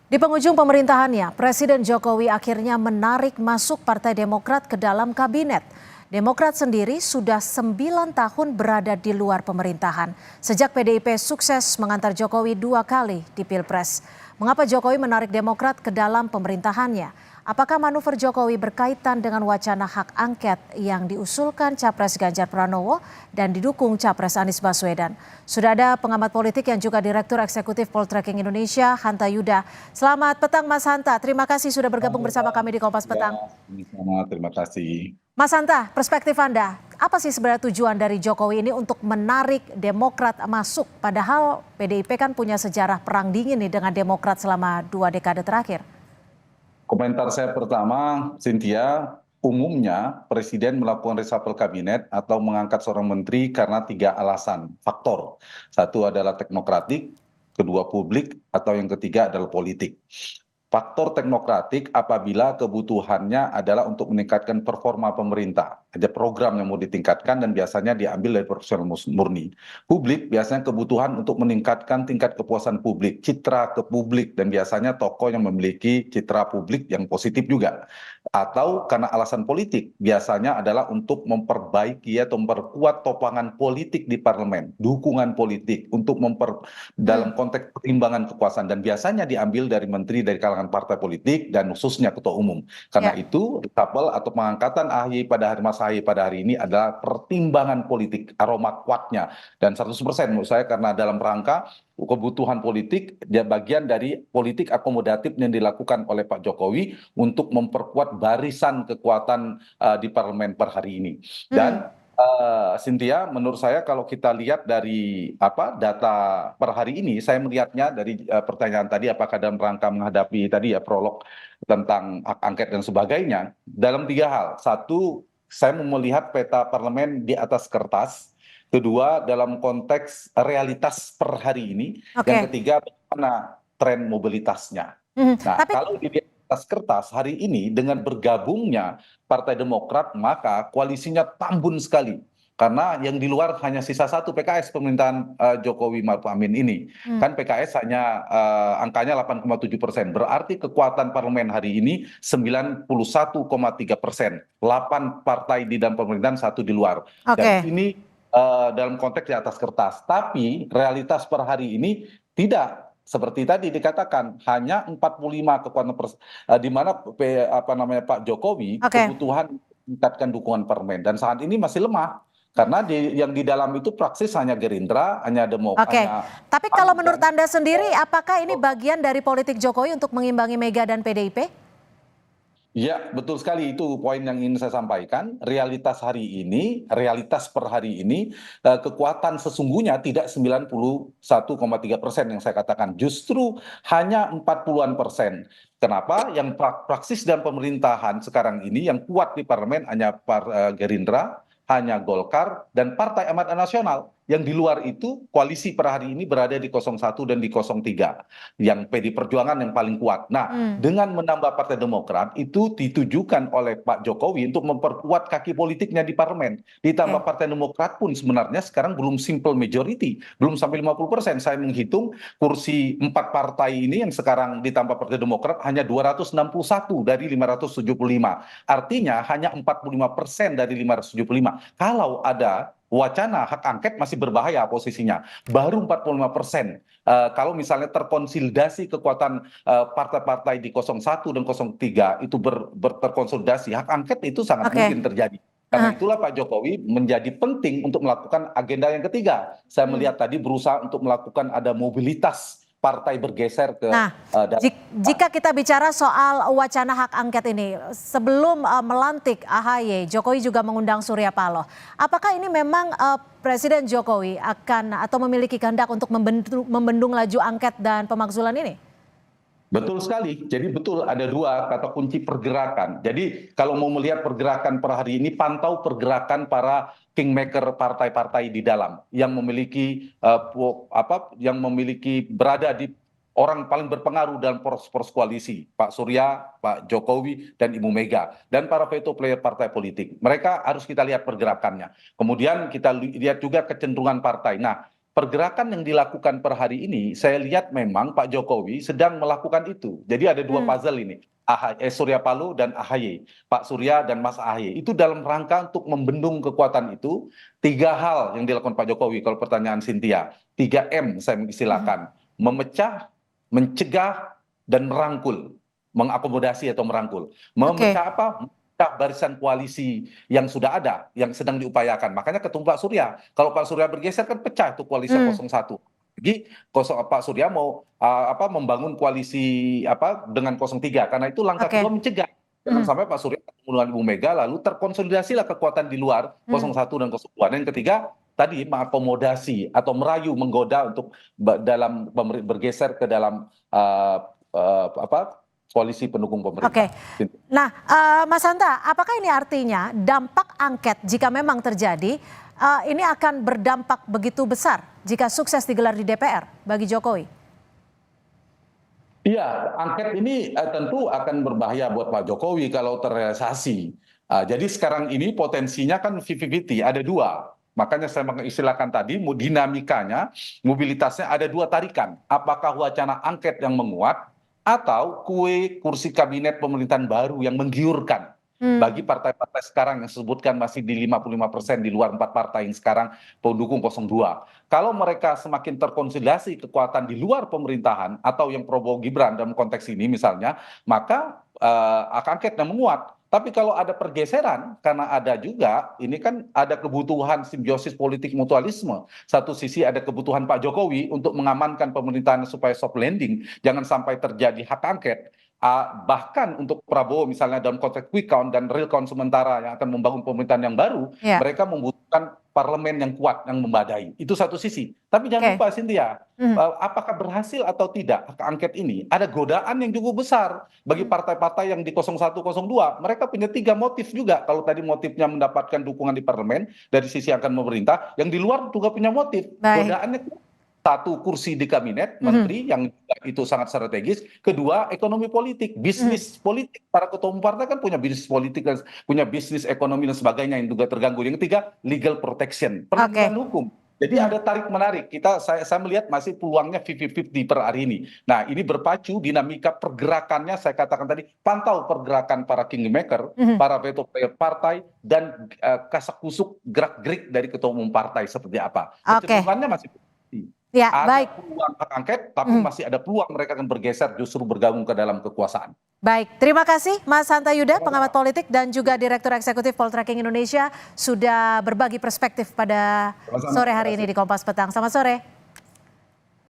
Di penghujung pemerintahannya, Presiden Jokowi akhirnya menarik masuk Partai Demokrat ke dalam kabinet. Demokrat sendiri sudah 9 tahun berada di luar pemerintahan. Sejak PDIP sukses mengantar Jokowi 2 kali di Pilpres. Mengapa Jokowi menarik Demokrat ke dalam pemerintahannya? Apakah manuver Jokowi berkaitan dengan wacana hak angket yang diusulkan Capres Ganjar Pranowo dan didukung Capres Anies Baswedan? Sudah ada pengamat politik yang juga Direktur Eksekutif Poltreking Indonesia, Hanta Yuda. Selamat petang Mas Hanta, terima kasih sudah bergabung bersama kami di Kompas Petang. Terima kasih. Mas Hanta, perspektif Anda, apa sih sebenarnya tujuan dari Jokowi ini untuk menarik Demokrat masuk? Padahal PDIP kan punya sejarah perang dingin nih dengan Demokrat selama 2 dekade terakhir. Komentar saya pertama, Cynthia, umumnya Presiden melakukan reshuffle kabinet atau mengangkat seorang menteri karena 3 alasan, faktor. Satu adalah teknokratik, kedua publik, atau yang ketiga adalah politik. Faktor teknokratik apabila kebutuhannya adalah untuk meningkatkan performa pemerintah. Ada program yang mau ditingkatkan dan biasanya diambil dari profesional murni. Publik biasanya kebutuhan untuk meningkatkan tingkat kepuasan publik, citra ke publik, dan biasanya tokoh yang memiliki citra publik yang positif juga. Atau karena alasan politik, biasanya adalah untuk memperbaiki atau memperkuat topangan politik di parlemen, dukungan politik untuk dalam konteks pertimbangan kekuasaan, dan biasanya diambil dari menteri dari kalangan partai politik dan khususnya ketua umum. Karena itu reshuffle atau pengangkatan AHY pada hari Mas AHY pada hari ini adalah pertimbangan politik, aroma kuatnya, dan 100% menurut saya karena dalam rangka kebutuhan politik, dia bagian dari politik akomodatif yang dilakukan oleh Pak Jokowi untuk memperkuat barisan kekuatan di parlemen per hari ini. Dan Cynthia, menurut saya kalau kita lihat dari data per hari ini, saya melihatnya dari pertanyaan tadi, apakah dalam rangka menghadapi tadi ya prolog tentang hak angket dan sebagainya, dalam 3 hal. Satu, saya mau melihat peta parlemen di atas kertas. Kedua, dalam konteks realitas per hari ini. Yang ketiga, bagaimana tren mobilitasnya. Nah, kalau di atas kertas hari ini dengan bergabungnya Partai Demokrat, maka koalisinya tambun sekali. Karena yang di luar hanya sisa satu, PKS, pemerintahan Jokowi Maruf Amin ini. Kan PKS hanya angkanya 8,7%. Berarti kekuatan parlemen hari ini 91,3%. 8 partai di dalam pemerintahan, 1 di luar. Dan ini dalam konteks di atas kertas. Tapi realitas per hari ini tidak seperti tadi dikatakan, hanya 45 kekuatan di mana Pak Jokowi kebutuhan meningkatkan dukungan parlemen, dan saat ini masih lemah karena yang di dalam itu praksis hanya Gerindra, hanya Demokrat. Tapi kalau menurut Anda sendiri, apakah ini bagian dari politik Jokowi untuk mengimbangi Mega dan PDIP? Ya, betul sekali, itu poin yang ingin saya sampaikan. Realitas hari ini, realitas per hari ini, kekuatan sesungguhnya tidak 91,3% yang saya katakan, justru hanya 40-an%. Kenapa? Yang praksis dan pemerintahan sekarang ini yang kuat di parlemen hanya Gerindra, hanya Golkar, dan Partai Amanat Nasional. Yang di luar itu, koalisi per hari ini berada di 01 dan di 03. Yang PD Perjuangan yang paling kuat. Nah, dengan menambah Partai Demokrat, itu ditujukan oleh Pak Jokowi untuk memperkuat kaki politiknya di parlemen. Ditambah Partai Demokrat pun sebenarnya sekarang belum simple majority. Belum sampai 50%. Saya menghitung kursi 4 partai ini yang sekarang ditambah Partai Demokrat hanya 261 dari 575. Artinya hanya 45% dari 575. Kalau ada wacana hak angket masih berbahaya posisinya, baru 45%. Kalau misalnya terkonsolidasi kekuatan partai-partai di 01 dan 03 itu terkonsolidasi, hak angket itu sangat mungkin terjadi. Karena itulah Pak Jokowi menjadi penting untuk melakukan agenda yang ketiga. Saya melihat tadi berusaha untuk melakukan ada mobilitas partai bergeser ke. Jika kita bicara soal wacana hak angket ini, sebelum melantik AHY, Jokowi juga mengundang Surya Paloh. Apakah ini memang Presiden Jokowi akan atau memiliki kehendak untuk membendung laju angket dan pemakzulan ini? Betul sekali. Jadi betul ada 2 kata kunci pergerakan. Jadi kalau mau melihat pergerakan per hari ini, pantau pergerakan para kingmaker partai-partai di dalam yang memiliki berada di orang paling berpengaruh dalam poros koalisi, Pak Surya, Pak Jokowi, dan Ibu Mega, dan para veto player partai politik. Mereka harus kita lihat pergerakannya. Kemudian kita lihat juga kecenderungan partai. Nah, pergerakan yang dilakukan per hari ini, saya lihat memang Pak Jokowi sedang melakukan itu. Jadi ada dua puzzle ini, Surya Paloh dan AHY, Pak Surya dan Mas AHY. Itu dalam rangka untuk membendung kekuatan itu, tiga hal yang dilakukan Pak Jokowi, kalau pertanyaan Cynthia, 3M saya mengistilahkan, memecah, mencegah, dan merangkul, mengakomodasi atau merangkul. Memecah apa? Barisan koalisi yang sudah ada, yang sedang diupayakan. Makanya ketemu Pak Surya. Kalau Pak Surya bergeser kan pecah itu koalisi 01. Jadi Pak Surya mau membangun koalisi dengan 03, karena itu langkah kedua mencegah. Jangan sampai Pak Surya ketemu dengan Ibu Mega lalu terkonsolidasilah kekuatan di luar 01 dan 02. Dan yang ketiga tadi mengakomodasi atau merayu, menggoda untuk dalam bergeser ke dalam koalisi pendukung pemerintah. Nah, Mas Hanta, apakah ini artinya dampak angket jika memang terjadi ini akan berdampak begitu besar jika sukses digelar di DPR bagi Jokowi? Iya, angket ini tentu akan berbahaya buat Pak Jokowi kalau terrealisasi. Jadi sekarang ini potensinya kan 50-50, ada dua. Makanya saya mengistilahkan tadi dinamikanya, mobilitasnya ada dua tarikan. Apakah wacana angket yang menguat atau kue kursi kabinet pemerintahan baru yang menggiurkan bagi partai-partai sekarang yang disebutkan masih di 55% di luar 4 partai yang sekarang pendukung 02. Kalau mereka semakin terkonsolidasi kekuatan di luar pemerintahan atau yang Prabowo Gibran dalam konteks ini misalnya, maka angket yang menguat. Tapi kalau ada pergeseran, karena ada juga, ini kan ada kebutuhan simbiosis politik mutualisme. Satu sisi ada kebutuhan Pak Jokowi untuk mengamankan pemerintahan supaya soft landing, jangan sampai terjadi hak angket. Bahkan untuk Prabowo misalnya dalam konteks quick count dan real count sementara yang akan membangun pemerintahan yang baru, mereka membutuhkan parlemen yang kuat, yang memadai. Itu satu sisi. Tapi jangan lupa Cynthia, apakah berhasil atau tidak hak angket ini, ada godaan yang cukup besar bagi partai-partai yang di 01, 02. Mereka punya 3 motif juga. Kalau tadi motifnya mendapatkan dukungan di parlemen dari sisi yang akan memerintah, yang di luar juga punya motif. Godaannya satu, kursi di kabinet menteri yang itu sangat strategis. Kedua, ekonomi politik, bisnis politik. Para ketua umum partai kan punya bisnis politik, punya bisnis ekonomi dan sebagainya yang juga terganggu. Yang ketiga, legal protection, perlindungan hukum. Jadi ada tarik menarik. Saya melihat masih peluangnya 50-50 per hari ini. Nah, ini berpacu dinamika pergerakannya, saya katakan tadi, pantau pergerakan para kingmaker, para veto player partai, dan kasak-kusuk gerak-gerik dari ketua umum partai seperti apa. Kecenderungannya masih ya, ada peluang hak angket, tapi masih ada peluang mereka akan bergeser justru bergabung ke dalam kekuasaan. Baik, terima kasih Mas Hanta Yuda, pengamat politik dan juga Direktur Eksekutif Poltreking Indonesia sudah berbagi perspektif pada sore hari ini di Kompas Petang. Selamat sore.